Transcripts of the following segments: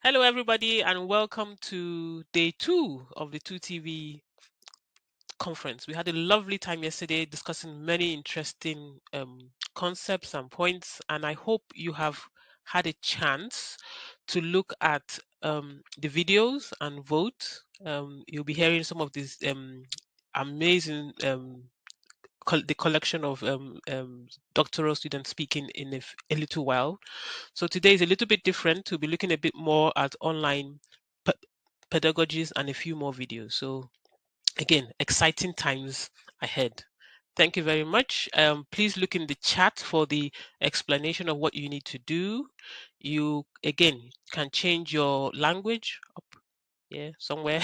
Hello, everybody, and welcome to day 2 of the 2TV conference. We had a lovely time yesterday discussing many interesting concepts and points, and I hope you have had a chance to look at the videos and vote. You'll be hearing some of these amazing the collection of doctoral students speaking in a little while. So today is a little bit different. We'll be looking a bit more at online pedagogies and a few more videos. So again, exciting times ahead. Thank you very much. Please look in the chat for the explanation of what you need to do. You, again, can change your language up here somewhere.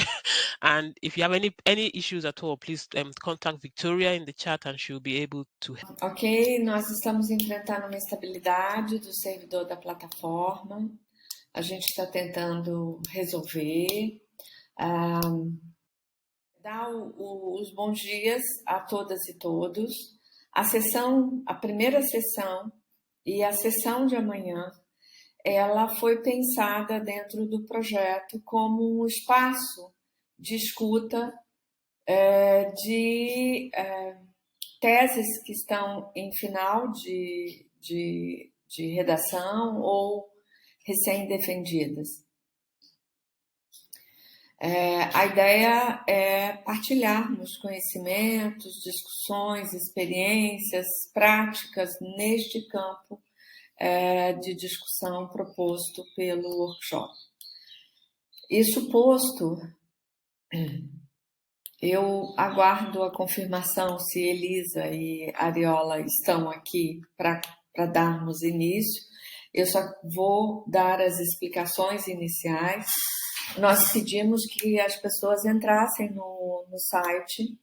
And if you have any issues at all, please contact Victoria in the chat and she'll be able to help. Ok, nós estamos enfrentando uma instabilidade do servidor da plataforma. A gente está tentando resolver. Dar os bons dias a todas e todos. A primeira sessão e a sessão de amanhã, ela foi pensada dentro do projeto como um espaço de escuta de teses que estão em final de redação ou recém-defendidas. A ideia é partilharmos conhecimentos, discussões, experiências, práticas neste campo de discussão proposto pelo workshop. Isso posto, eu aguardo a confirmação se Elisa e Ariola estão aqui para darmos início. Eu só vou dar as explicações iniciais. Nós pedimos que as pessoas entrassem no site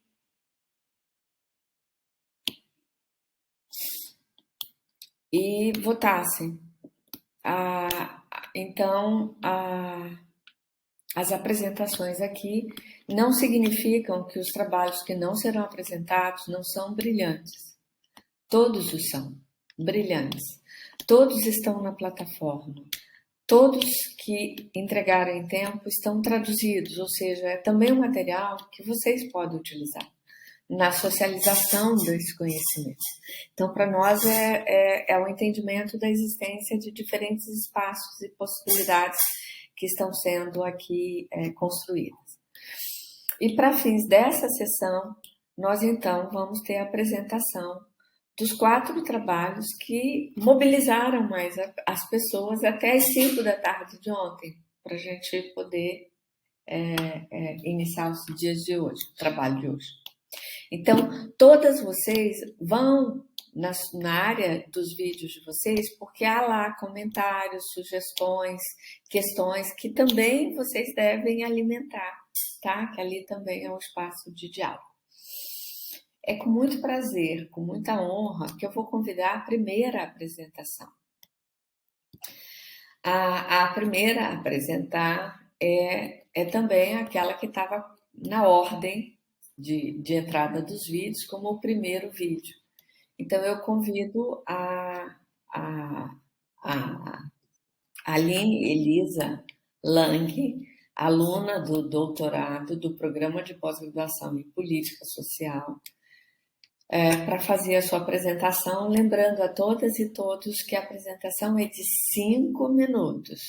e votassem. Então, as apresentações aqui não significam que os trabalhos que não serão apresentados não são brilhantes. Todos os são brilhantes. Todos estão na plataforma. Todos que entregaram em tempo estão traduzidos, ou seja, é também um material que vocês podem utilizar na socialização desse conhecimento. Então, para nós é o entendimento da existência de diferentes espaços e possibilidades que estão sendo aqui construídas. E para fins dessa sessão, nós então vamos ter a apresentação dos 4 trabalhos que mobilizaram mais as pessoas até as 5 da tarde de ontem, para a gente poder iniciar os dias de hoje, o trabalho de hoje. Então, todas vocês vão na área dos vídeos de vocês, porque há lá comentários, sugestões, questões que também vocês devem alimentar, tá? Que ali também é um espaço de diálogo. É com muito prazer, com muita honra, que eu vou convidar a primeira apresentação. A primeira a apresentar é também aquela que estava na ordem de entrada dos vídeos, como o primeiro vídeo. Então, eu convido a Aline Elisa Lang, aluna do doutorado do Programa de Pós-Graduação em Política Social, para fazer a sua apresentação, lembrando a todas e todos que a apresentação é de 5 minutos,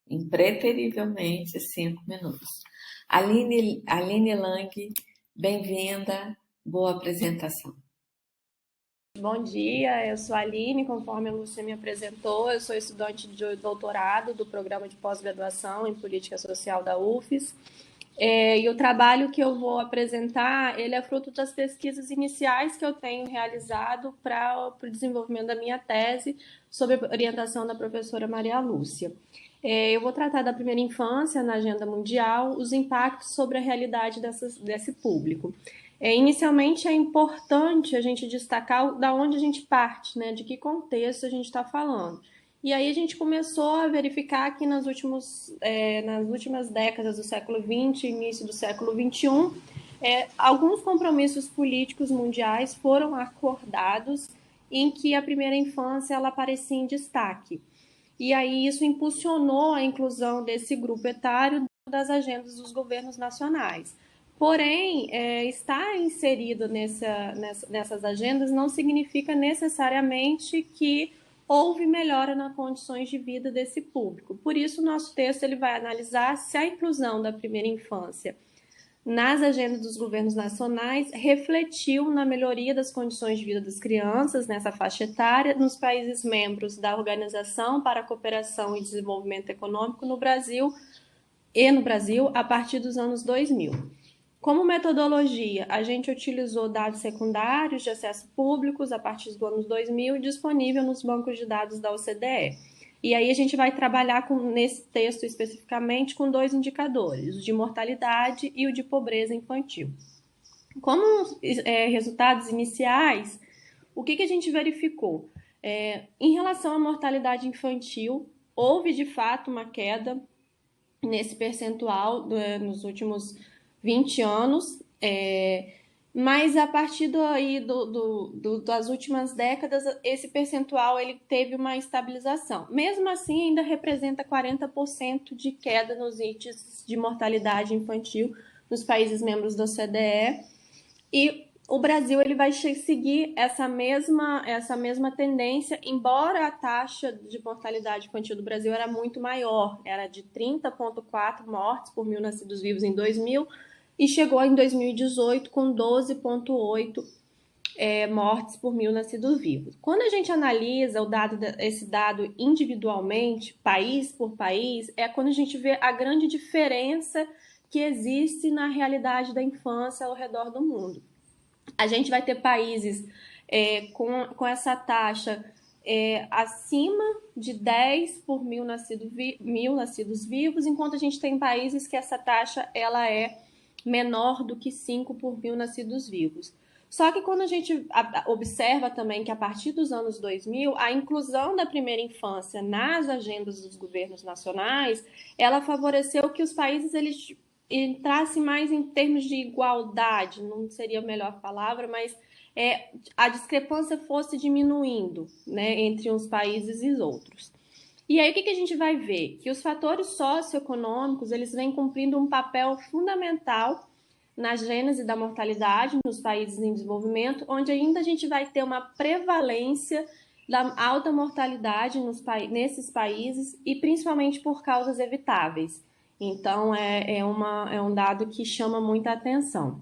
impreterivelmente 5 minutos. Aline Lang, bem-vinda, boa apresentação. Bom dia, eu sou a Aline, conforme a Lúcia me apresentou, eu sou estudante de doutorado do Programa de Pós-Graduação em Política Social da UFES. E o trabalho que eu vou apresentar, ele é fruto das pesquisas iniciais que eu tenho realizado para o desenvolvimento da minha tese, sob a orientação da professora Maria Lúcia. Eu vou tratar da primeira infância na agenda mundial, os impactos sobre a realidade desse público. Inicialmente, é importante a gente destacar da onde a gente parte, né, de que contexto a gente está falando. E aí a gente começou a verificar que nas últimas décadas do século XX e início do século XXI, alguns compromissos políticos mundiais foram acordados em que a primeira infância ela aparecia em destaque. e aí isso impulsionou a inclusão desse grupo etário das agendas dos governos nacionais. Porém, estar inserido nessas agendas não significa necessariamente que houve melhora nas condições de vida desse público. Por isso, o nosso texto ele vai analisar se a inclusão da primeira infância nas agendas dos governos nacionais refletiu na melhoria das condições de vida das crianças nessa faixa etária nos países membros da Organização para a Cooperação e Desenvolvimento Econômico no Brasil a partir dos anos 2000. Como metodologia, a gente utilizou dados secundários de acesso públicos a partir dos anos 2000 disponível nos bancos de dados da OCDE. E aí a gente vai trabalhar nesse texto especificamente com 2 indicadores, o de mortalidade e o de pobreza infantil. Como resultados iniciais, o que a gente verificou? Em relação à mortalidade infantil, houve de fato uma queda nesse percentual nos últimos 20 anos, mas a partir das últimas décadas, esse percentual ele teve uma estabilização. Mesmo assim, ainda representa 40% de queda nos índices de mortalidade infantil nos países membros da OCDE, e o Brasil ele vai seguir essa mesma tendência, embora a taxa de mortalidade infantil do Brasil era muito maior, era de 30,4 mortes por mil nascidos vivos em 2000, e chegou em 2018 com 12,8 mortes por mil nascidos vivos. Quando a gente analisa esse dado individualmente, país por país, é quando a gente vê a grande diferença que existe na realidade da infância ao redor do mundo. A gente vai ter países com essa taxa acima de 10 por mil nascidos vivos, enquanto a gente tem países que essa taxa ela é menor do que 5 por mil nascidos vivos. Só que quando a gente observa também que a partir dos anos 2000, a inclusão da primeira infância nas agendas dos governos nacionais, ela favoreceu que os países eles entrassem mais em termos de igualdade, não seria a melhor palavra, mas a discrepância fosse diminuindo, né, entre uns países e outros. E aí o que a gente vai ver? Que os fatores socioeconômicos eles vêm cumprindo um papel fundamental na gênese da mortalidade nos países em desenvolvimento, onde ainda a gente vai ter uma prevalência da alta mortalidade nesses países e principalmente por causas evitáveis. Então, é um dado que chama muita atenção.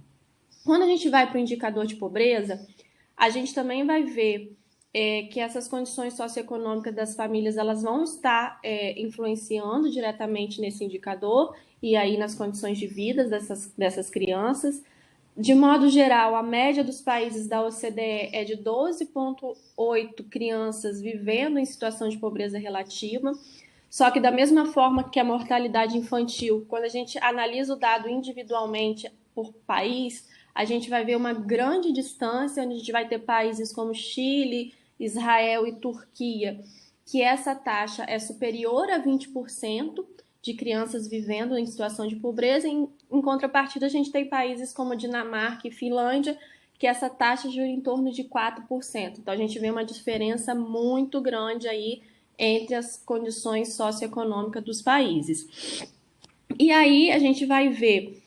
Quando a gente vai para o indicador de pobreza, a gente também vai ver que essas condições socioeconômicas das famílias elas vão estar influenciando diretamente nesse indicador e aí nas condições de vida dessas crianças. De modo geral, a média dos países da OCDE é de 12,8 crianças vivendo em situação de pobreza relativa. Só que da mesma forma que a mortalidade infantil, quando a gente analisa o dado individualmente por país, a gente vai ver uma grande distância, onde a gente vai ter países como Chile, Israel e Turquia, que essa taxa é superior a 20% de crianças vivendo em situação de pobreza. Em contrapartida, a gente tem países como Dinamarca e Finlândia, que essa taxa gira em torno de 4%. Então, a gente vê uma diferença muito grande aí entre as condições socioeconômicas dos países. E aí a gente vai ver,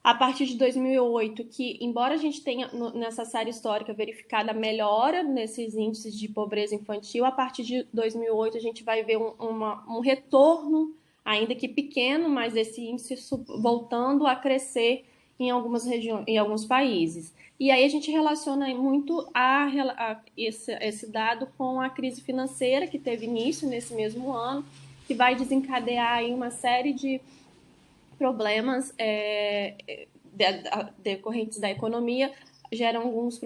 a partir de 2008, que embora a gente tenha nessa série histórica verificada melhora nesses índices de pobreza infantil, a partir de 2008 a gente vai ver um retorno, ainda que pequeno, mas esse índice voltando a crescer em algumas regiões, em alguns países. E aí a gente relaciona muito esse dado com a crise financeira que teve início nesse mesmo ano, que vai desencadear aí uma série de problemas decorrentes da economia, geram alguns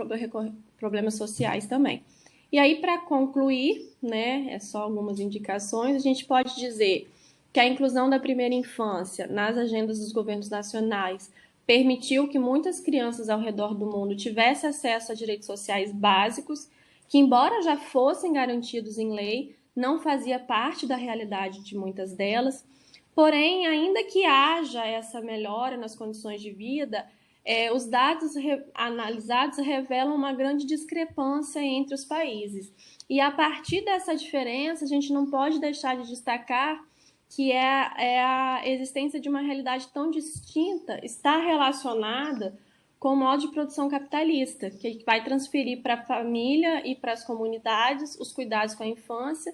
problemas sociais também. E aí, para concluir, né, só algumas indicações, a gente pode dizer que a inclusão da primeira infância nas agendas dos governos nacionais permitiu que muitas crianças ao redor do mundo tivessem acesso a direitos sociais básicos, que, embora já fossem garantidos em lei, não fazia parte da realidade de muitas delas. Porém, ainda que haja essa melhora nas condições de vida, os dados analisados revelam uma grande discrepância entre os países. E a partir dessa diferença, a gente não pode deixar de destacar que a existência de uma realidade tão distinta está relacionada com o modo de produção capitalista, que vai transferir para a família e para as comunidades os cuidados com a infância,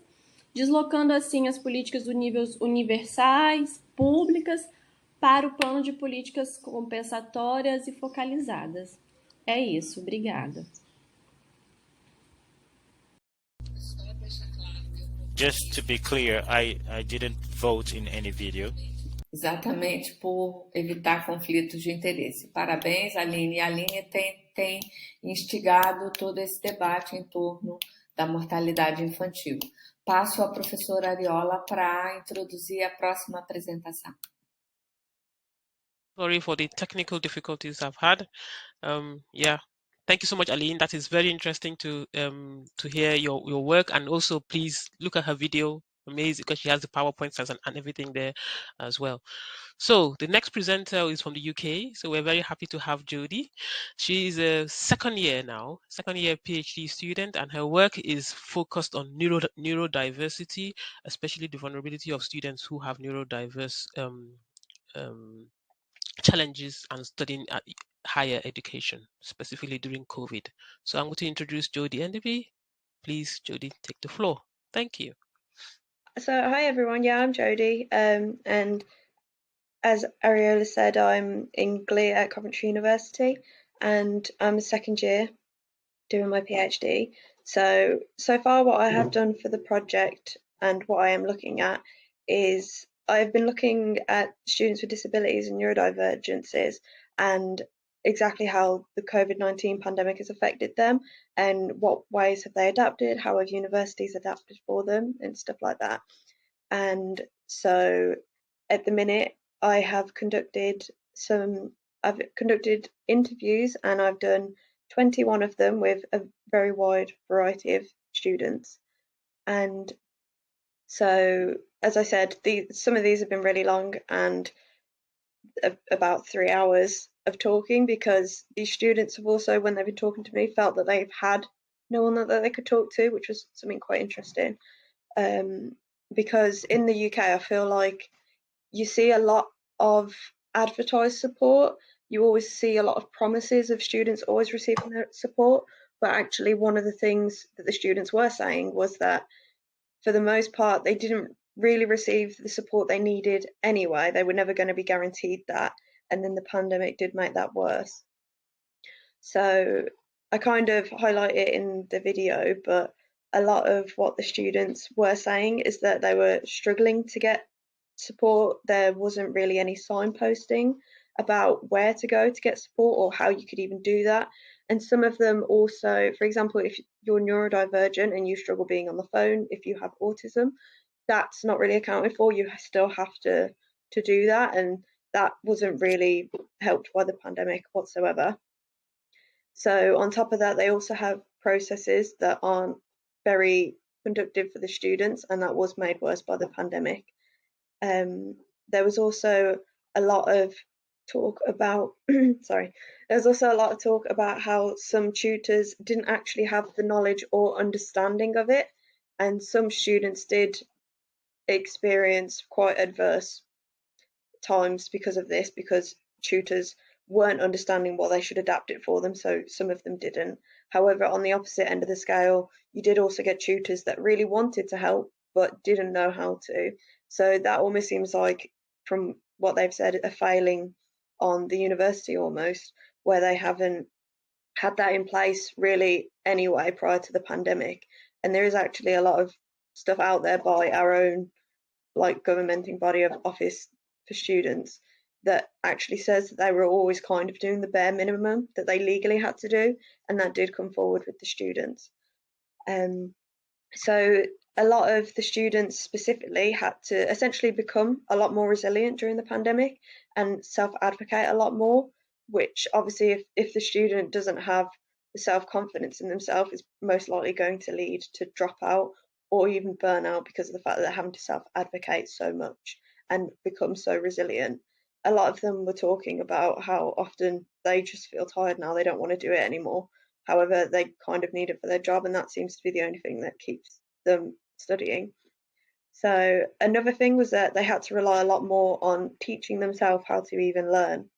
deslocando assim as políticas do níveis universais, públicas, para o plano de políticas compensatórias e focalizadas. É isso, obrigada. Just to be clear, I didn't vote in any video. Exatamente, por evitar conflitos de interesse. Parabéns, Aline. E a Aline tem instigado todo esse debate em torno da mortalidade infantil. Passo à professora Ariola para introduzir a próxima apresentação. Sorry for the technical difficulties I've had. Yeah, thank you so much, Aline. That is very interesting to hear your work, and also please look at her video. Amazing, because she has the PowerPoint slides and everything there as well. So the next presenter is from the UK. So we're very happy to have Jodie. She's a second year PhD student, and her work is focused on neurodiversity, especially the vulnerability of students who have neurodiverse challenges and studying at higher education, specifically during COVID. So I'm going to introduce Jodie Enderby. Please, Jodie, take the floor. Thank you. So hi everyone, yeah, I'm Jodie, and as Ariola said, I'm in GLE at Coventry University, and I'm a second year doing my PhD. So far what I have done for the project and what I am looking at is I've been looking at students with disabilities and neurodivergences and exactly how the COVID-19 pandemic has affected them and what ways have they adapted, how have universities adapted for them and stuff like that. And so at the minute I've conducted interviews and I've done 21 of them with a very wide variety of students. And so, as I said, some of these have been really long and about 3 hours of talking, because these students have also, when they've been talking to me, felt that they've had no one that they could talk to, which was something quite interesting. Because in the UK, I feel like you see a lot of advertised support. You always see a lot of promises of students always receiving their support, but actually one of the things that the students were saying was that for the most part they didn't really receive the support they needed anyway. They were never going to be guaranteed that, and then the pandemic did make that worse. So I kind of highlight it in the video, but a lot of what the students were saying is that they were struggling to get support. There wasn't really any signposting about where to go to get support or how you could even do that. And some of them also, for example, if you're neurodivergent and you struggle being on the phone, if you have autism, that's not really accounted for. You still have to do that, and that wasn't really helped by the pandemic whatsoever. So on top of that, they also have processes that aren't very conducive for the students, and that was made worse by the pandemic. There was also a lot of talk about there was also a lot of talk about how some tutors didn't actually have the knowledge or understanding of it, and some students did experience quite adverse times because of this, because tutors weren't understanding what they should adapt it for them, so some of them didn't. However, on the opposite end of the scale, you did also get tutors that really wanted to help but didn't know how to. So that almost seems like, from what they've said, a failing on the university almost, where they haven't had that in place really anyway prior to the pandemic. And there is actually a lot of stuff out there by our own governmenting body of Office for Students that actually says that they were always kind of doing the bare minimum that they legally had to do, and that did come forward with the students. So a lot of the students specifically had to essentially become a lot more resilient during the pandemic and self-advocate a lot more, which obviously if the student doesn't have the self-confidence in themselves, is most likely going to lead to dropout or even burnout, because of the fact that they're having to self-advocate so much and become so resilient. a lot of them were talking about how often they just feel tired now, they don't want to do it anymore. However, they kind of need it for their job, and that seems to be the only thing that keeps them studying. So another thing was that they had to rely a lot more on teaching themselves how to even learn.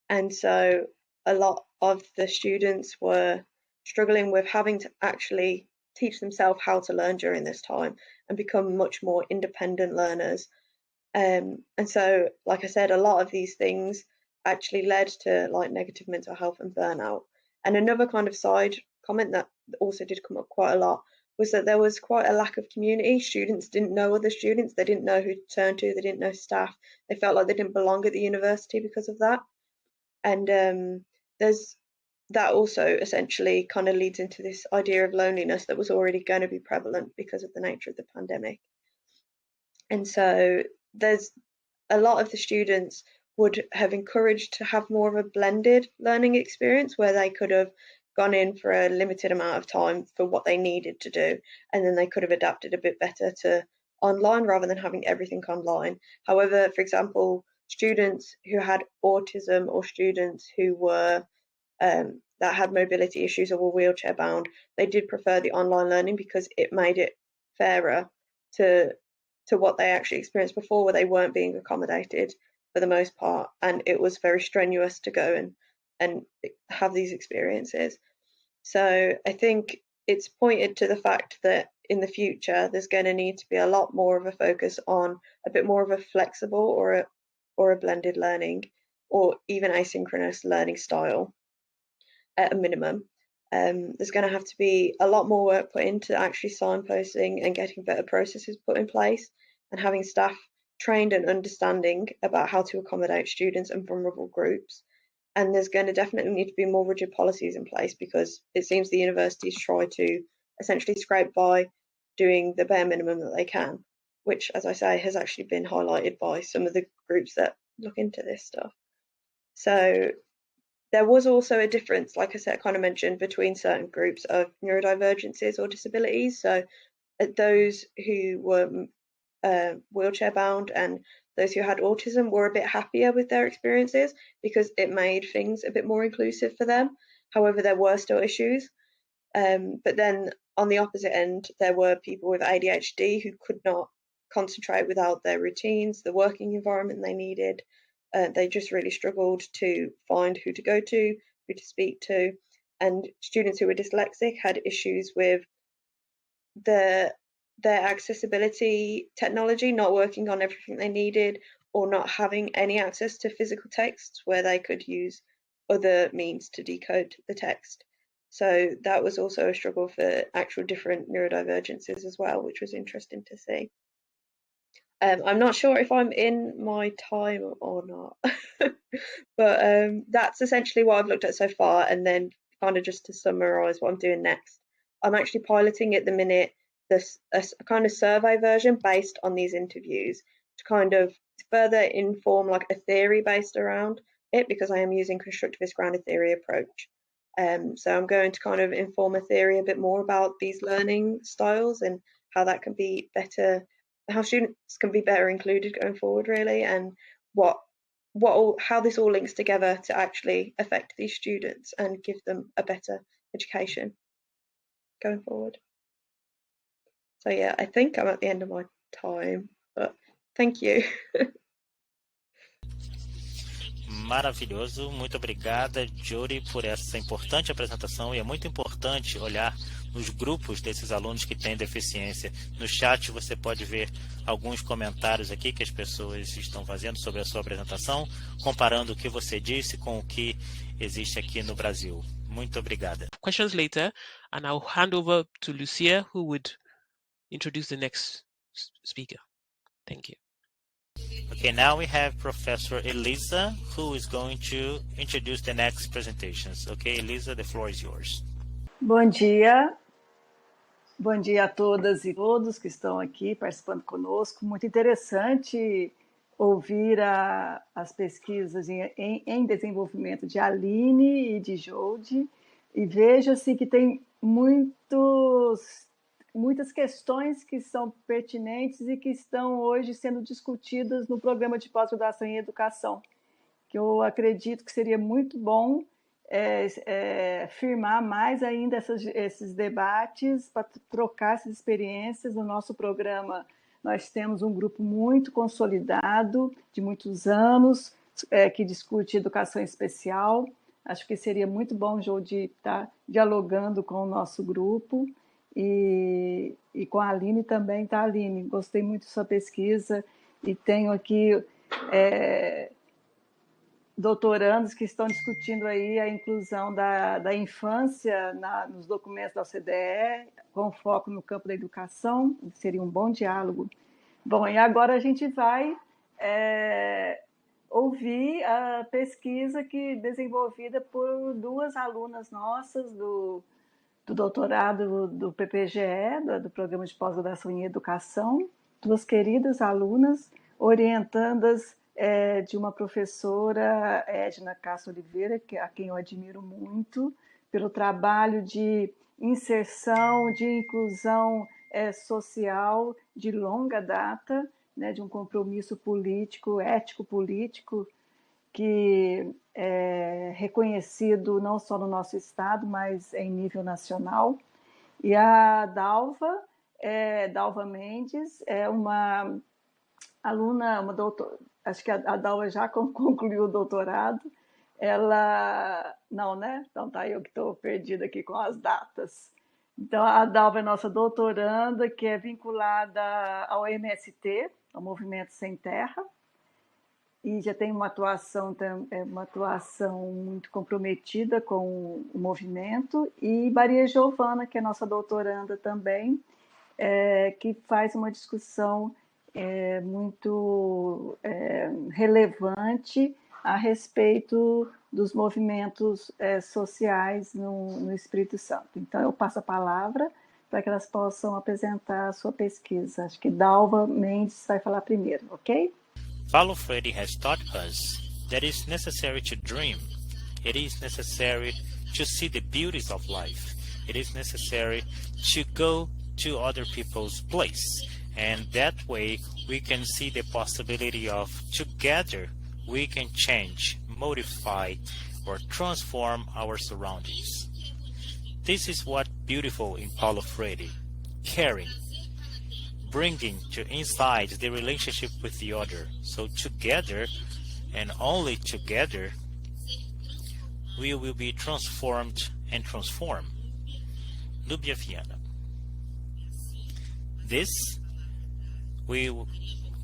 And so a lot of the students were struggling with having to actually teach themselves how to learn during this time and become much more independent learners. And so, like I said, a lot of these things actually led to like negative mental health and burnout. And another kind of side comment that also did come up quite a lot was that there was quite a lack of community. Students didn't know other students, they didn't know who to turn to, they didn't know staff, they felt like they didn't belong at the university because of that. And there's that also essentially kind of leads into this idea of loneliness that was already going to be prevalent because of the nature of the pandemic. And so there's a lot of the students would have encouraged to have more of a blended learning experience where they could have gone in for a limited amount of time for what they needed to do, and then they could have adapted a bit better to online rather than having everything online. However, for example, students who had autism or students who were that had mobility issues or were wheelchair bound, they did prefer the online learning because it made it fairer to what they actually experienced before, where they weren't being accommodated for the most part, and it was very strenuous to go and have these experiences. So I think it's pointed to the fact that in the future there's going to need to be a lot more of a focus on a bit more of a flexible or a blended learning or even asynchronous learning style at a minimum. There's going to have to be a lot more work put into actually signposting and getting better processes put in place and having staff trained and understanding about how to accommodate students and vulnerable groups. And there's going to definitely need to be more rigid policies in place because it seems the universities try to essentially scrape by doing the bare minimum that they can, which, as I say, has actually been highlighted by some of the groups that look into this stuff. So there was also a difference, like I said, I kind of mentioned, between certain groups of neurodivergences or disabilities. So those who were wheelchair bound and those who had autism were a bit happier with their experiences because it made things a bit more inclusive for them. However, there were still issues. But then on the opposite end, there were people with ADHD who could not concentrate without their routines, the working environment they needed. They just really struggled to find who to go to, who to speak to. And students who were dyslexic had issues with their accessibility technology not working on everything they needed, or not having any access to physical texts where they could use other means to decode the text. So that was also a struggle for actual different neurodivergences as well, which was interesting to see. I'm not sure if I'm in my time or not, but that's essentially what I've looked at so far. And then kind of just to summarize what I'm doing next, I'm actually piloting at the minute a kind of survey version based on these interviews to kind of further inform like a theory based around it, because I am using constructivist grounded theory approach. So I'm going to kind of inform a theory a bit more about these learning styles and how that can be better, how students can be better included going forward, really, and how this all links together to actually affect these students and give them a better education going forward. So yeah, I think I'm at the end of my time, but thank you. Maravilhoso, muito obrigada, Jody, por essa importante apresentação. E é muito importante olhar nos grupos desses alunos que têm deficiência. No chat você pode ver alguns comentários aqui que as pessoas estão fazendo sobre a sua apresentação, comparando o que você disse com o que existe aqui no Brasil. Muito obrigada. Questions later, and I'll hand over to Lucia, who would introduce the next speaker. Thank you. Okay, now we have Professor Elisa, who is going to introduce the next presentations. Okay, Elisa, the floor is yours. Bom dia a todas e todos que estão aqui participando conosco. Muito interessante ouvir as pesquisas em desenvolvimento de Aline e de Jody, e veja-se que tem muitos muitas questões que são pertinentes e que estão hoje sendo discutidas no programa de pós-graduação em educação, que eu acredito que seria muito bom firmar mais ainda esses debates, para trocar essas experiências. No nosso programa, nós temos um grupo muito consolidado, de muitos anos, que discute educação especial. Acho que seria muito bom, Jô, de estar dialogando com o nosso grupo e com a Aline também. Tá, Aline? Gostei muito da sua pesquisa e tenho aqui doutorandos que estão discutindo aí a inclusão da infância nos documentos da OCDE, com foco no campo da educação. Seria um bom diálogo. Bom, e agora a gente vai ouvir a pesquisa desenvolvida por duas alunas nossas do doutorado do PPGE, do Programa de Pós-Graduação em Educação, duas queridas alunas, orientandas de uma professora, Edna Castro Oliveira, a quem eu admiro muito, pelo trabalho de inserção, de inclusão social de longa data, né, de um compromisso político, ético-político, que é reconhecido não só no nosso estado, mas em nível nacional. E a Dalva Mendes, é uma aluna, uma doutora, acho que a Dalva já concluiu o doutorado. Ela... Não, né? Então tá eu que estou perdida aqui com as datas. Então, a Dalva é nossa doutoranda, que é vinculada ao MST, ao Movimento Sem Terra, e já tem uma atuação muito comprometida com o movimento. E Maria Giovana, que é nossa doutoranda também, que faz uma discussão muito relevante a respeito dos movimentos sociais no Espírito Santo. Então, eu passo a palavra para que elas possam apresentar a sua pesquisa. Acho que Dalva Mendes vai falar primeiro, ok? Paulo Freire has taught us that it is necessary to dream. It is necessary to see the beauties of life. It is necessary to go to other people's place. And that way we can see the possibility of together we can change, modify, or transform our surroundings. This is what beautiful in Paulo Freire, caring, bringing to inside the relationship with the other. So together, and only together, we will be transformed and transform. Lúbia Viana.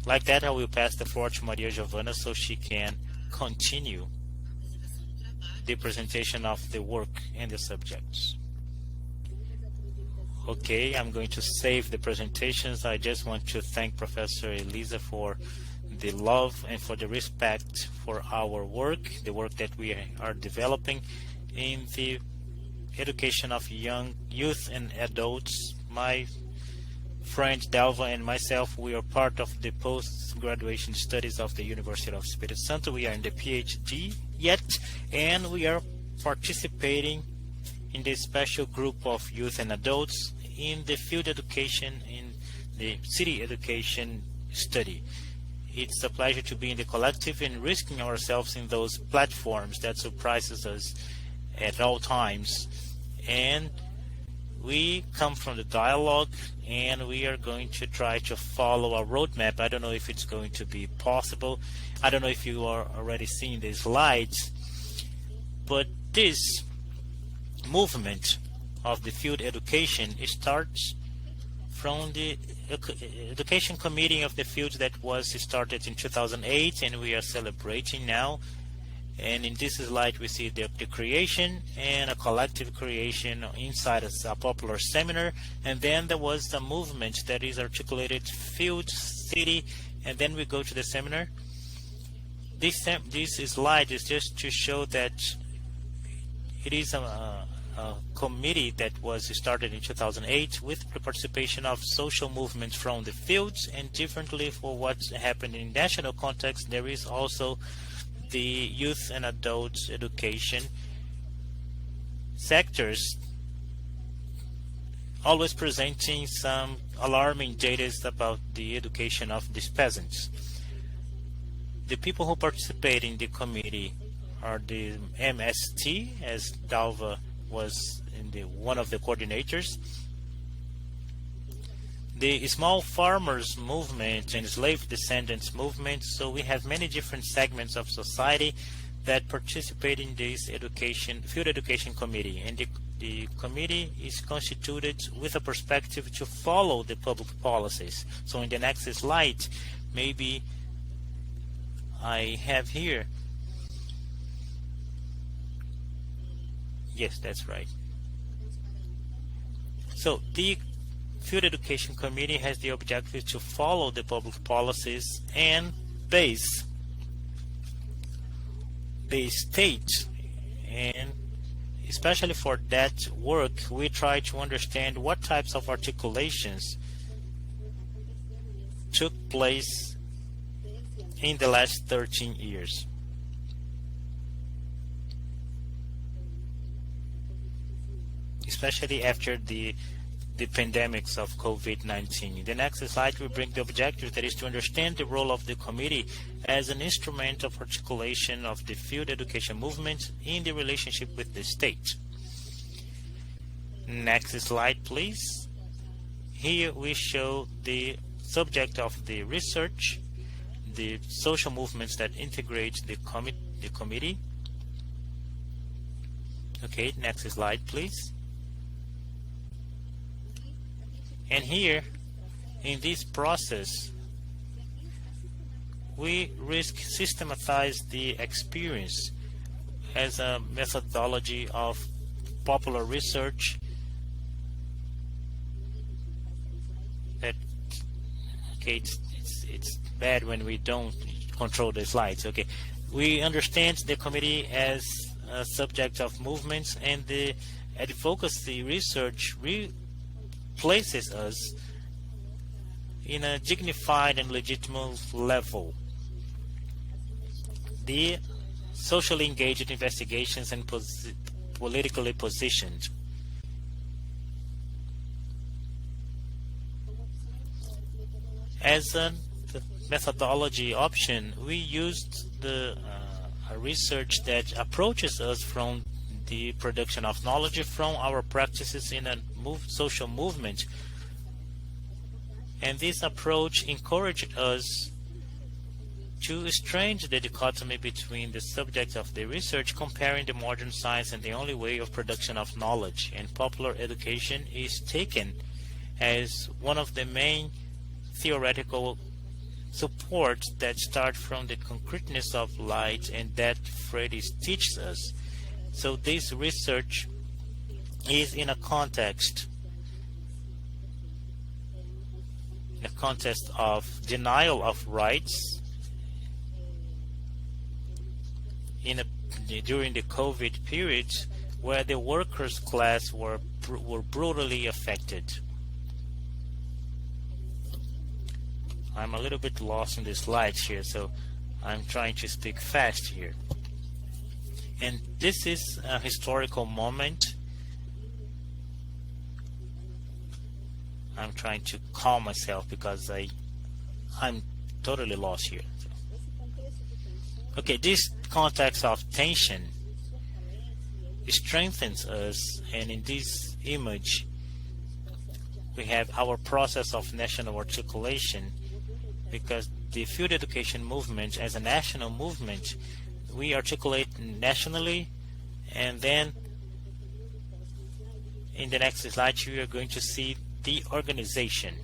Like that, I will pass the floor to Maria Giovana so she can continue the presentation of the work and the subjects. Okay, I'm going to save the presentations. I just want to thank Professor Elisa for the love and for the respect for our work, the work that we are developing in the education of youth and adults. My friend Dalva and myself, we are part of the post-graduation studies of the University of Espírito Santo. We are in the PhD yet, and we are participating in the special group of youth and adults in the field education, in the city education study. It's a pleasure to be in the collective and risking ourselves in those platforms that surprises us at all times. And we come from the dialogue, and we are going to try to follow a roadmap. I don't know if it's going to be possible. I don't know if you are already seeing the slides, but this movement of the field education starts from the education committee of the field that was started in 2008, and we are celebrating now. And in this slide we see the creation and a collective creation inside a popular seminar, and then there was the movement that is articulated field, city, and then we go to the seminar. This slide is just to show that it is a committee that was started in 2008 with the participation of social movements from the fields, and differently for what's happened in national context, there is also the youth and adults education sectors always presenting some alarming data about the education of these peasants. The people who participate in the committee are the MST, as Dalva was one of the coordinators, the small farmers movement and slave descendants movement. So we have many different segments of society that participate in this field education committee, and the committee is constituted with a perspective to follow the public policies. So in the next slide, maybe I have here, yes, that's right. So the Field Education Committee has the objective to follow the public policies and base the state, and especially for that work we try to understand what types of articulations took place in the last 13 years. Especially after the pandemics of COVID-19. In the next slide, we bring the objective, that is to understand the role of the committee as an instrument of articulation of the field education movement in the relationship with the state. Next slide, please. Here we show the subject of the research, the social movements that integrate the committee. Okay, next slide, please. And here, in this process, we risk systematize the experience as a methodology of popular research that, okay, it's bad when we don't control the slides. Okay, we understand the committee as a subject of movements, and the advocacy research places us in a dignified and legitimate level. The socially engaged investigations and politically positioned. As a methodology option, we used a research that approaches us from the production of knowledge from our practices in a social movement. And this approach encouraged us to estrange the dichotomy between the subject of the research, comparing the modern science and the only way of production of knowledge. And popular education is taken as one of the main theoretical supports that start from the concreteness of light, and that Freire teaches us. So this research is in a context of denial of rights during the COVID period, where the workers' class were brutally affected. I'm a little bit lost in the slides here, so I'm trying to speak fast here. And this is a historical moment. I'm trying to calm myself because I'm totally lost here. Okay, this context of tension strengthens us, and in this image we have our process of national articulation, because the field education movement as a national movement, we articulate nationally, and then in the next slide you are going to see the organization,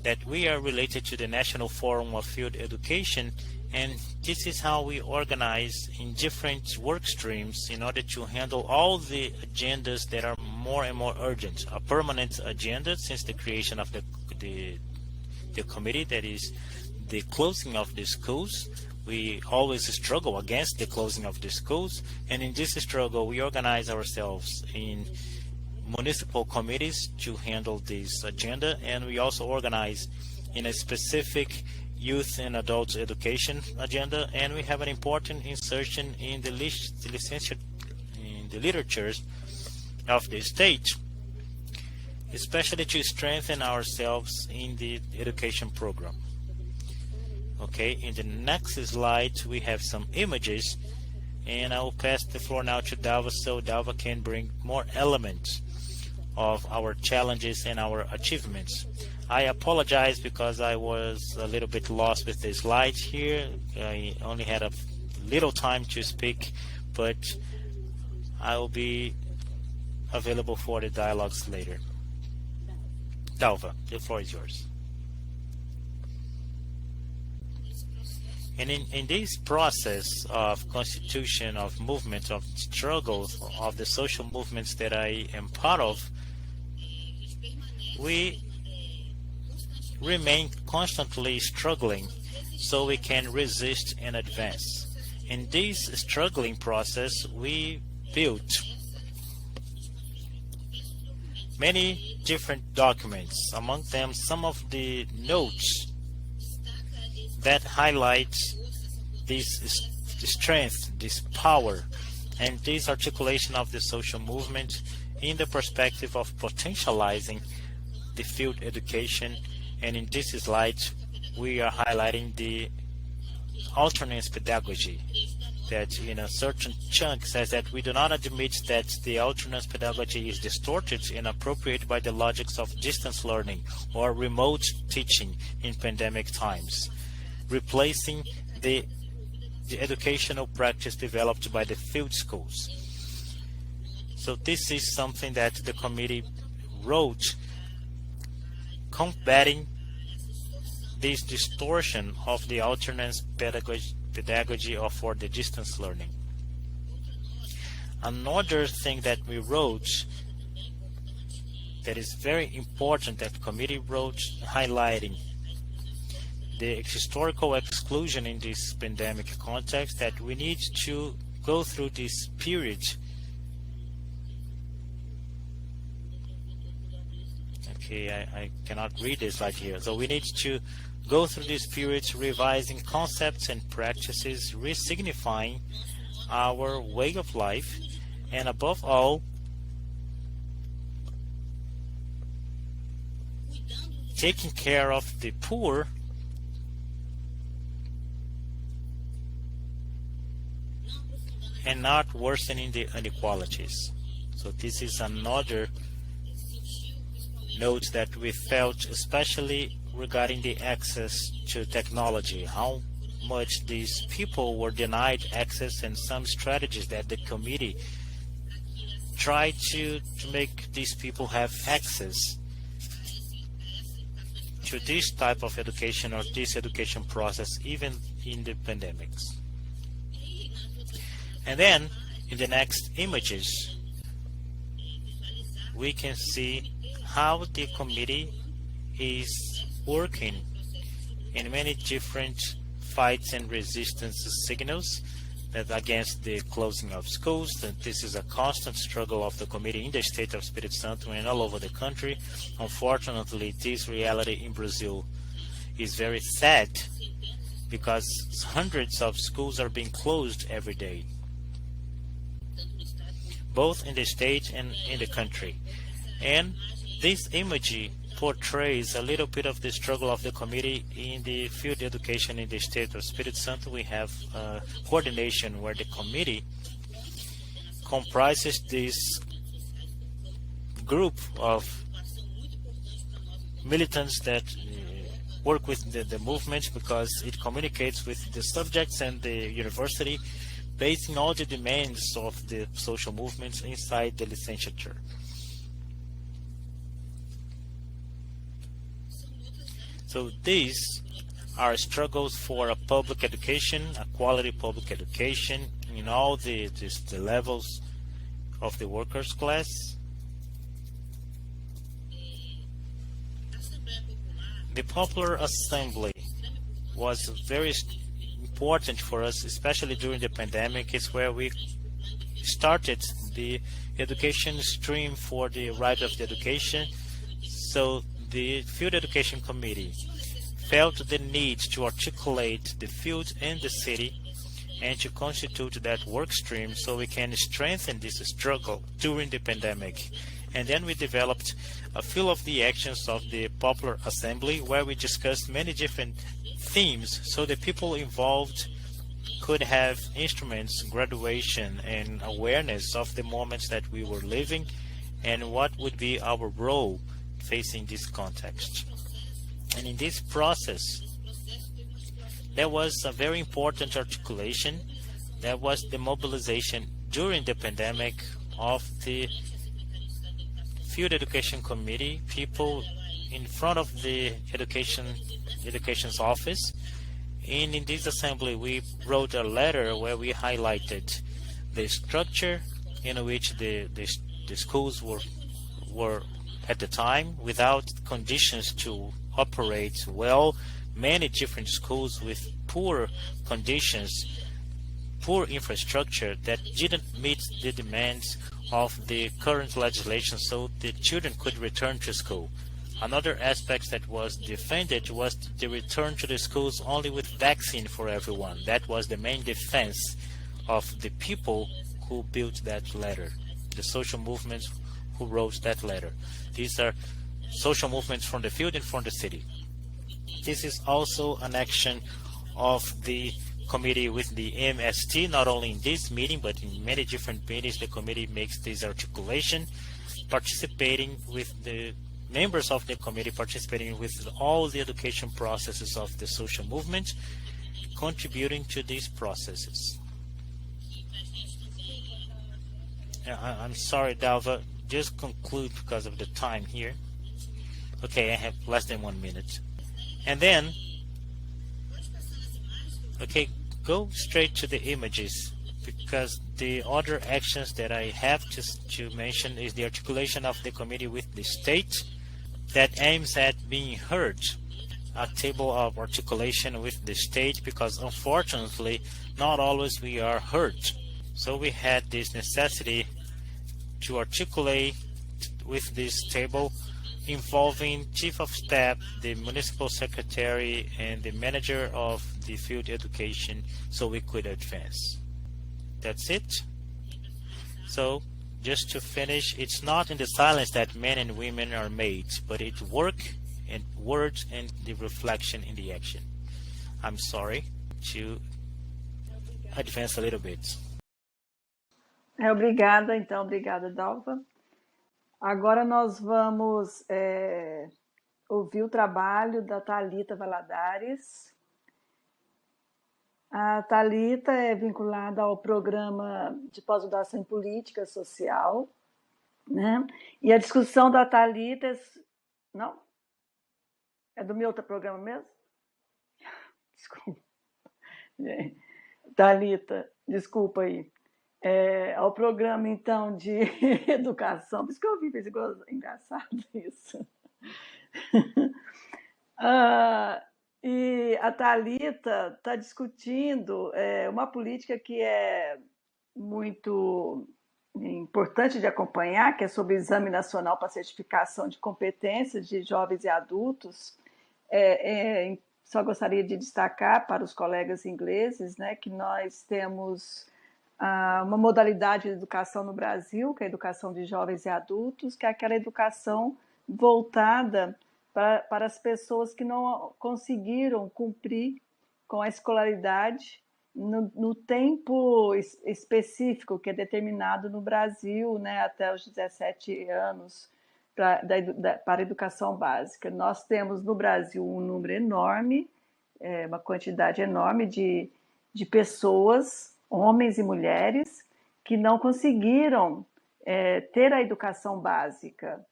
that we are related to the National Forum of Field Education, and this is how we organize in different work streams in order to handle all the agendas that are more and more urgent. A permanent agenda since the creation of the committee, that is the closing of the schools. We always struggle against the closing of the schools, and in this struggle we organize ourselves in municipal committees to handle this agenda, and we also organize in a specific youth and adult education agenda, and we have an important insertion in the literatures of the state. especially to strengthen ourselves in the education program. Okay, in the next slide we have some images, and I will pass the floor now to Dalva so Dalva can bring more elements of our challenges and our achievements. I apologize because I was a little bit lost with the slides here. I only had a little time to speak, but I will be available for the dialogues later. Dalva, the floor is yours. And in this process of constitution, of movement, of struggles, of the social movements that I am part of, we remain constantly struggling so we can resist and advance. In this struggling process, we built many different documents, among them some of the notes that highlights this strength, this power, and this articulation of the social movement in the perspective of potentializing the field education. And in this slide, we are highlighting the alternance pedagogy that in a certain chunk says that we do not admit that the alternance pedagogy is distorted and appropriated by the logics of distance learning or remote teaching in pandemic times, replacing the educational practice developed by the field schools. So this is something that the committee wrote, combating this distortion of the alternance pedagogy or for the distance learning. Another thing that we wrote that is very important that the committee wrote, highlighting the historical exclusion in this pandemic context, that we need to go through this period. Okay, I cannot read this slide here. So we need to go through this period revising concepts and practices, re-signifying our way of life, and above all, taking care of the poor and not worsening the inequalities. So this is another note that we felt, especially regarding the access to technology, how much these people were denied access, and some strategies that the committee tried to make these people have access to this type of education or this education process even in the pandemics. And then in the next images we can see how the committee is working in many different fights and resistance signals that against the closing of schools. That this is a constant struggle of the committee in the state of Espírito Santo and all over the country. Unfortunately, this reality in Brazil is very sad because hundreds of schools are being closed every day, both in the state and in the country. And this image portrays a little bit of the struggle of the committee in the field education in the state of Espírito Santo. We have coordination where the committee comprises this group of militants that work with the movement, because it communicates with the subjects and the university, basing all the demands of the social movements inside the licensure. So these are struggles for a public education, a quality public education in all the levels of the workers' class. The Popular Assembly was very important for us, especially during the pandemic. It's where we started the education stream for the right of the education. So the Field Education Committee felt the need to articulate the field and the city and to constitute that work stream so we can strengthen this struggle during the pandemic And then we developed a few of the actions of the Popular Assembly, where we discussed many different themes so the people involved could have instruments, graduation, and awareness of the moments that we were living and what would be our role facing this context. And in this process, there was a very important articulation. There was the mobilization during the pandemic of the Field Education Committee, people in front of the education's office. And in this assembly, we wrote a letter where we highlighted the structure in which the schools were at the time without conditions to operate well. Many different schools with poor conditions, poor infrastructure that didn't meet the demands of the current legislation so the children could return to school. Another aspect that was defended was the return to the schools only with vaccine for everyone. That was the main defense of the people who built that letter, the social movements who wrote that letter. These are social movements from the field and from the city. This is also an action of the committee with the MST, not only in this meeting, but in many different meetings. The committee makes this articulation, participating with the members of the committee, participating with all the education processes of the social movement, contributing to these processes. I'm sorry, Dalva, just conclude because of the time here. Okay, I have less than 1 minute. And then, okay, go straight to the images, because the other actions that I have to mention is the articulation of the committee with the state that aims at being heard, a table of articulation with the state, because unfortunately not always we are heard. So we had this necessity to articulate with this table involving chief of staff, the municipal secretary, and the manager of the field education, so we could advance. That's it. So just to finish, it's not in the silence that men and women are made, but it's work and words and the reflection in the action. I'm sorry to advance a little bit. Obrigada, então, obrigada, Dalva. Agora nós vamos ouvir o trabalho da Thalita Valadares. A Thalita é vinculada ao programa de pós-graduação em política social, né? E a discussão da Thalita não? É do meu outro programa mesmo? Desculpa. Thalita, desculpa aí. Ao programa, então, de educação. Por isso que eu ouvi, fez igual, engraçado isso. E a Thalita está discutindo uma política que é muito importante de acompanhar, que é sobre o Exame Nacional para Certificação de Competências de Jovens e Adultos. Só gostaria de destacar para os colegas ingleses, né, que nós temos uma modalidade de educação no Brasil, que é a educação de jovens e adultos, que é aquela educação voltada para as pessoas que não conseguiram cumprir com a escolaridade no tempo específico que é determinado no Brasil, né, até os 17 anos para a educação básica. Nós temos no Brasil um número enorme, uma quantidade enorme de pessoas, homens e mulheres, que não conseguiram ter a educação básica.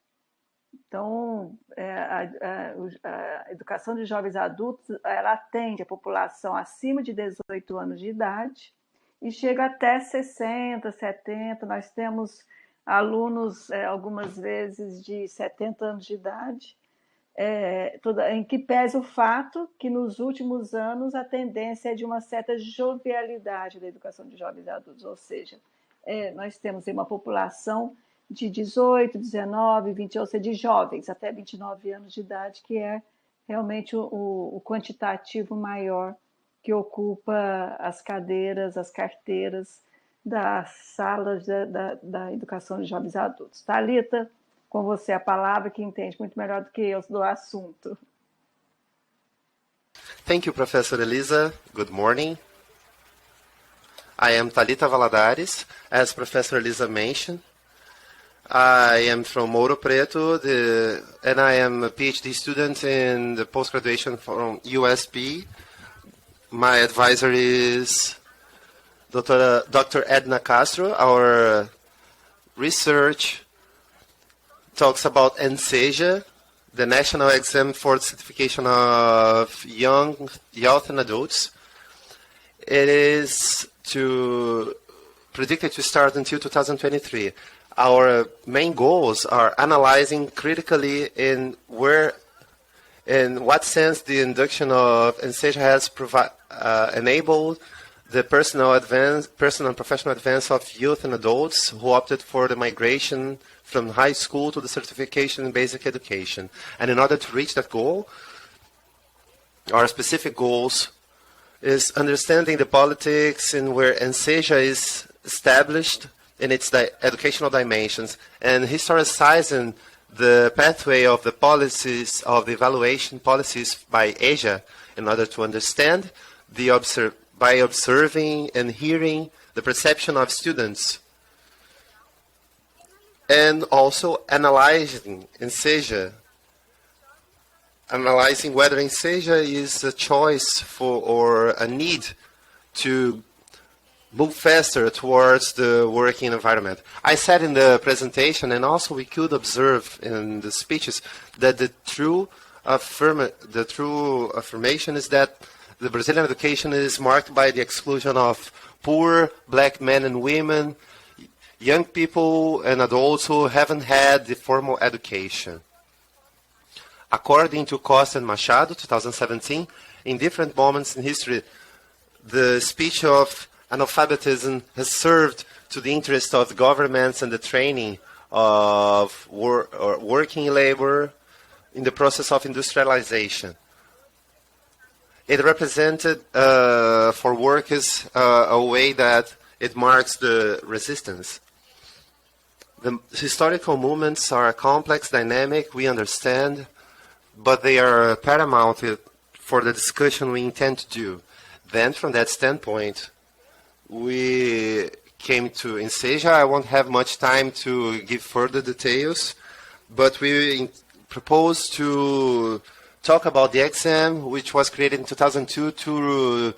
Então, a educação de jovens adultos, ela atende a população acima de 18 anos de idade e chega até 60, 70. Nós temos alunos, algumas vezes, de 70 anos de idade, em que pese o fato que, nos últimos anos, a tendência é de uma certa jovialidade da educação de jovens e adultos, ou seja, nós temos uma população de 18, 19, 20, ou seja, de jovens até 29 anos de idade, que é realmente o quantitativo maior que ocupa as cadeiras, as carteiras das salas da educação de jovens e adultos. Thalita, com você a palavra, que entende muito melhor do que eu do assunto. Thank you, Professor Elisa. Good morning. I am Thalita Valadares, as Professor Elisa mentioned. I am from Ouro Preto, and I am a PhD student in the post-graduation from USB. My advisor is Dr. Edna Castro. Our research talks about NSEJA, the National Exam for the Certification of Young Youth and Adults. It is predicted to start until 2023. Our main goals are analyzing critically in what sense the induction of NSEJA has enabled the personal and professional advance of youth and adults who opted for the migration from high school to the certification in basic education. And in order to reach that goal, our specific goals is understanding the politics in where NSEJA is established in its educational dimensions, and historicizing the pathway of the policies, of the evaluation policies by Asia, in order to understand by observing and hearing the perception of students, and also analyzing NSEJA, analyzing whether NSEJA is a choice for or a need to move faster towards the working environment. I said in the presentation, and also we could observe in the speeches, that the true affirmation is that the Brazilian education is marked by the exclusion of poor black men and women, young people and adults who haven't had the formal education. According to Costa and Machado, 2017, in different moments in history, the speech of analphabetism has served to the interest of governments and the training of working labor in the process of industrialization. It represented for workers a way that it marks the resistance. The historical movements are complex, dynamic, we understand, but they are paramount for the discussion we intend to do. Then, from that standpoint, we came to NSEJA. I won't have much time to give further details, but we propose to talk about the exam, which was created in 2002 to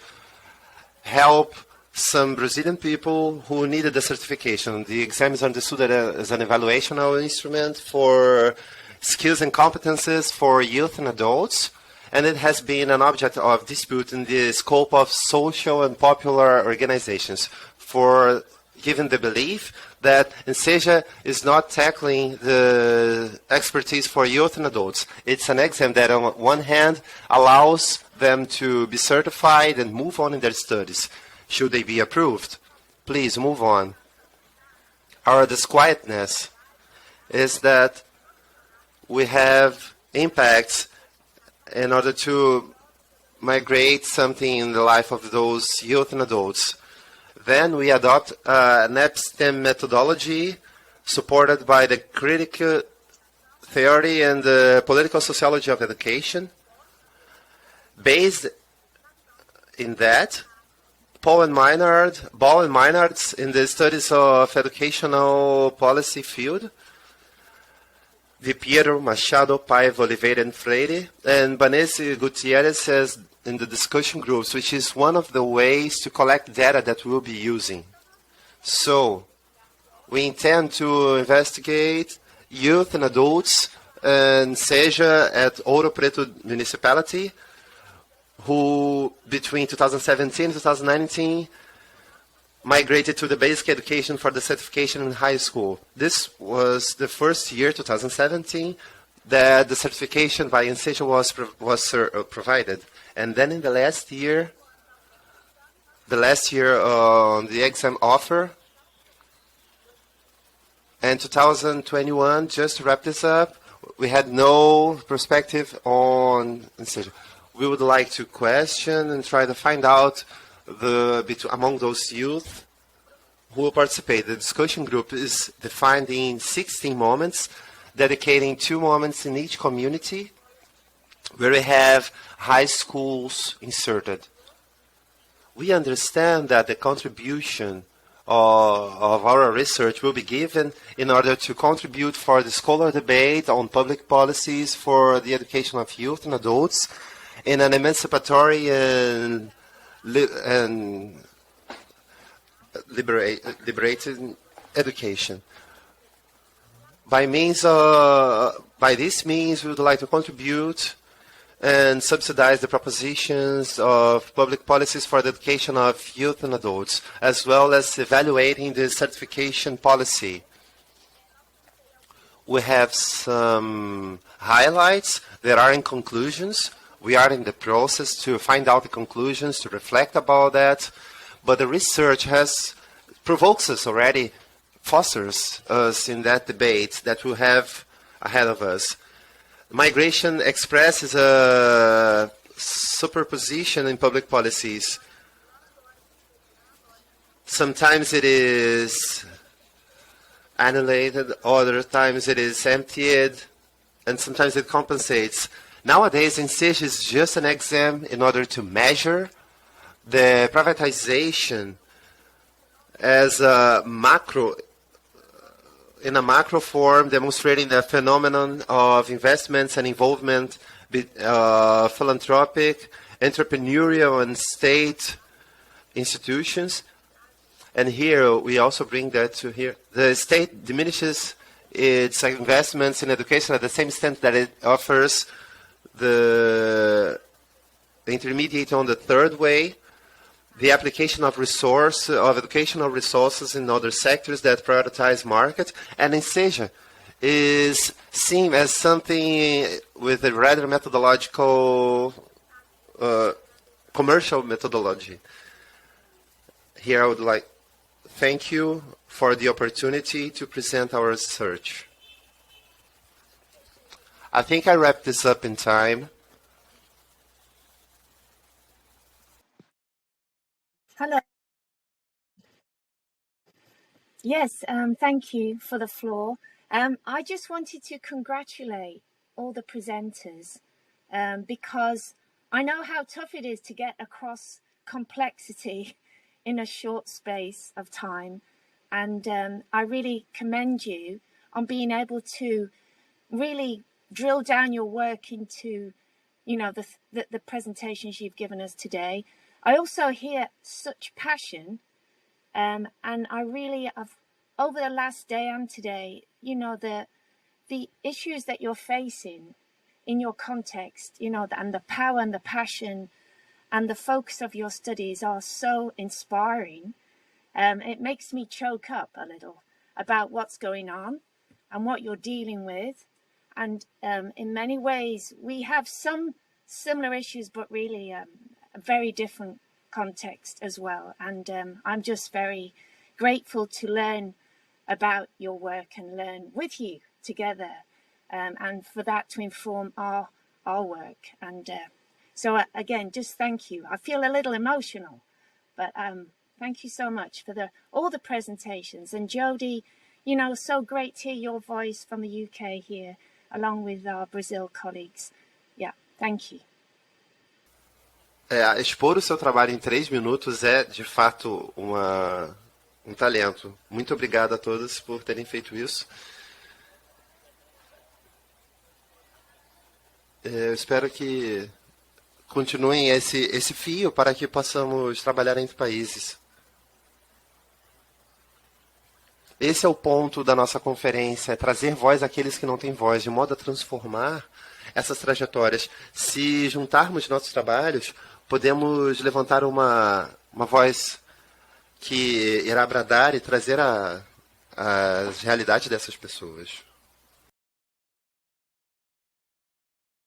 help some Brazilian people who needed the certification. The exam is understood as an evaluational instrument for skills and competences for youth and adults, and it has been an object of dispute in the scope of social and popular organizations, for given the belief that NSEJA is not tackling the expertise for youth and adults. It's an exam that on one hand allows them to be certified and move on in their studies. Should they be approved, please move on. Our disquietness is that we have impacts in order to migrate something in the life of those youth and adults. Then we adopt an episteme methodology supported by the critical theory and the political sociology of education. Based in that, Ball and Maynard in the studies of educational policy field, Di Piero, Machado, Paiva, Oliveira, and Freire, and Banese Gutierrez says in the discussion groups, which is one of the ways to collect data that we'll be using. So, we intend to investigate youth and adults in NSEJA at Ouro Preto municipality, who between 2017 and 2019 migrated to the basic education for the certification in high school. This was the first year, 2017, that the certification by NSEJA was provided. And then in the last year on the exam offer, and 2021, just to wrap this up, we had no perspective on NSEJA. We would like to question and try to find out among those youth who will participate. The discussion group is defined in 16 moments dedicating 2 moments in each community where we have high schools inserted. We understand that the contribution of our research will be given in order to contribute for the scholar debate on public policies for the education of youth and adults in an emancipatory and liberating education. By this means, we would like to contribute and subsidize the propositions of public policies for the education of youth and adults, as well as evaluating the certification policy. We have some highlights. There are in conclusions. We are in the process to find out the conclusions, to reflect about that. But the research provokes us already, fosters us in that debate that we have ahead of us. Migration expresses a superposition in public policies. Sometimes it is annihilated, other times it is emptied, and sometimes it compensates. Nowadays, INSEJ is just an exam in order to measure the privatization as a in a macro form, demonstrating the phenomenon of investments and involvement, philanthropic, entrepreneurial, and state institutions. And here, we also bring that to here. The state diminishes its investments in education at the same extent that it offers the intermediate on the third way, the application of educational resources in other sectors that prioritize market, and INSEJ is seen as something with a rather methodological, commercial methodology. Here I would like to thank you for the opportunity to present our research. I think I wrapped this up in time. Hello. Yes, thank you for the floor. I just wanted to congratulate all the presenters because I know how tough it is to get across complexity in a short space of time. And I really commend you on being able to really drill down your work into, the presentations you've given us today. I also hear such passion, and I really have, over the last day and today, the issues that you're facing in your context, and the power and the passion and the focus of your studies are so inspiring. It makes me choke up a little about what's going on and what you're dealing with. And in many ways, we have some similar issues, but really a very different context as well. And I'm just very grateful to learn about your work and learn with you together, and for that to inform our work. And so again, just thank you. I feel a little emotional, but thank you so much for all the presentations. And Jody, so great to hear your voice from the UK here, along with our Brazil colleagues. Yeah, thank you. Expor o seu trabalho em 3 minutos é, de fato, um talento. Muito obrigado a todos por terem feito isso. Eu espero que continuem esse fio para que possamos trabalhar entre países. Esse é o ponto da nossa conferência, é trazer voz àqueles que não têm voz, de modo a transformar essas trajetórias. Se juntarmos nossos trabalhos, podemos levantar uma voz que irá bradar e trazer a realidade dessas pessoas.